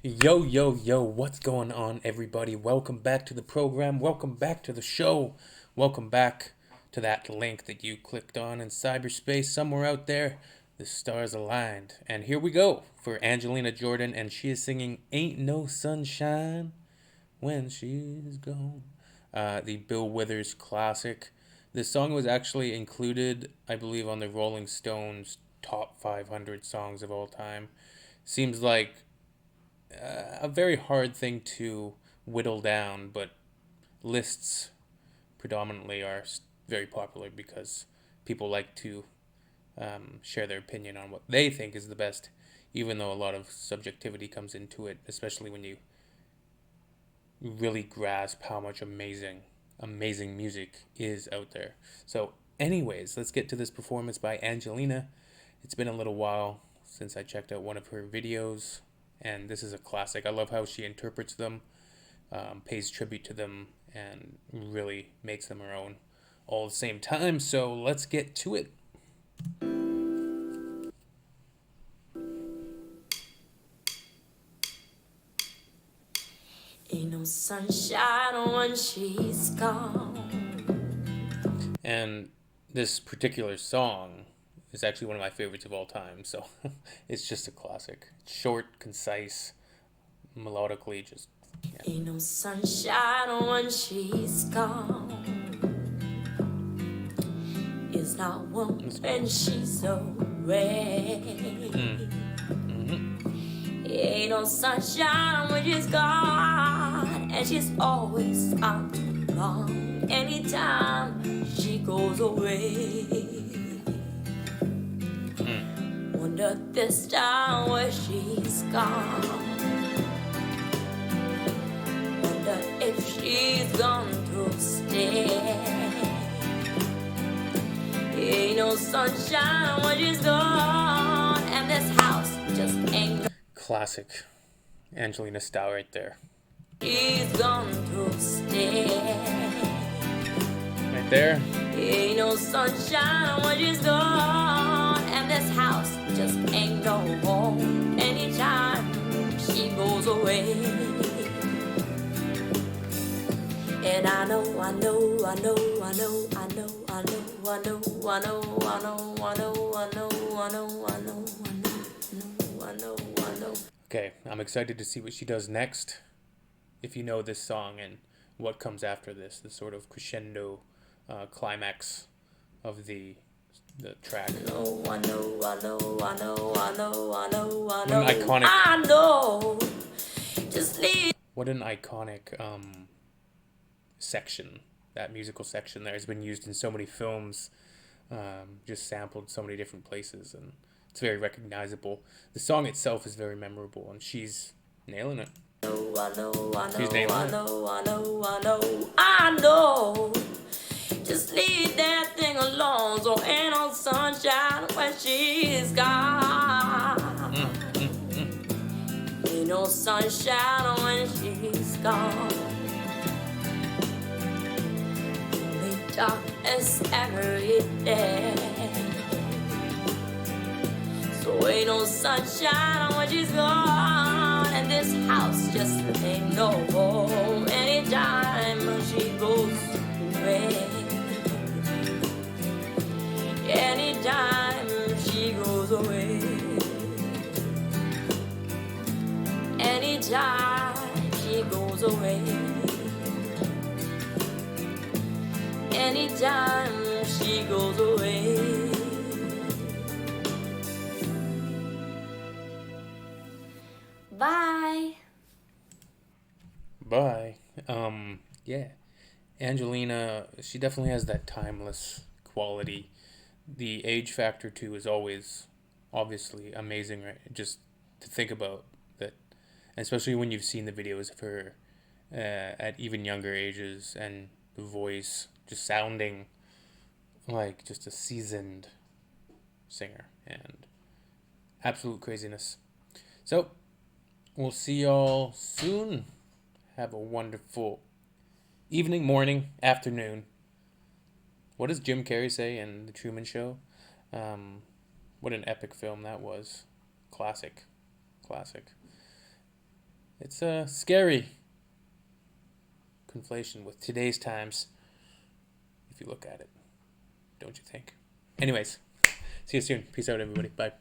Yo, yo, yo, what's going on, everybody? Welcome back to the program. Welcome back to the show. Welcome back to that link that you clicked on in cyberspace somewhere out there. The stars aligned. And here we go for Angelina Jordan, and she is singing Ain't No Sunshine When She's Gone. The Bill Withers classic. This song was actually included, I believe, on the Rolling Stones top 500 songs of all time. Seems like a very hard thing to whittle down, but lists predominantly are very popular because people like to share their opinion on what they think is the best, even though a lot of subjectivity comes into it, especially when you really grasp how much amazing music is out there. So, anyways, let's get to this performance by Angelina. It's been a little while since I checked out one of her videos, and this is a classic. I love how she interprets them, pays tribute to them, and really makes them her own all at the same time. So let's get to it. Ain't no sunshine when she's gone. And this particular song is actually one of my favorites of all time. So it's just a classic. It's short, concise, melodically just. Yeah. Ain't no sunshine when she's gone. It's not warm when she's away. Ain't no sunshine when she's gone, and she's always on too long. Anytime she goes away, wonder this time where she's gone. Wonder if she's going to stay. Ain't no sunshine when she's gone, and this house just ain't. Classic Angelina style right there. She's going to stay. Right there. Ain't no sunshine when she's gone, and this house just ain't no home anytime she goes away. And I know, Okay, I'm excited to see what she does next. If you know this song and what comes after this, the sort of crescendo climax of the track. I know. What an iconic. I know. Just leave. What an iconic section. That musical section there has been used in so many films, just sampled so many different places, and it's very recognizable. The song itself is very memorable, and she's nailing it. She's nailing it. I know. Just leave that thing alone. So ain't no sunshine when she's gone. Ain't no sunshine when she's gone. Only darkness every day. So ain't no sunshine when she's gone, and this house just ain't no home anytime she goes away. Anytime she goes away. Anytime she goes away. Anytime she goes away. Bye. Bye. Yeah. Angelina, she definitely has that timeless quality. The age factor, too, is always obviously amazing, right? Just to think about that, especially when you've seen the videos of her at even younger ages, and the voice just sounding like just a seasoned singer, and absolute craziness. So, we'll see y'all soon. Have a wonderful evening, morning, afternoon. What does Jim Carrey say in The Truman Show? What an epic film that was. Classic. It's a scary conflation with today's times, if you look at it. Don't you think? Anyways, see you soon. Peace out, everybody. Bye.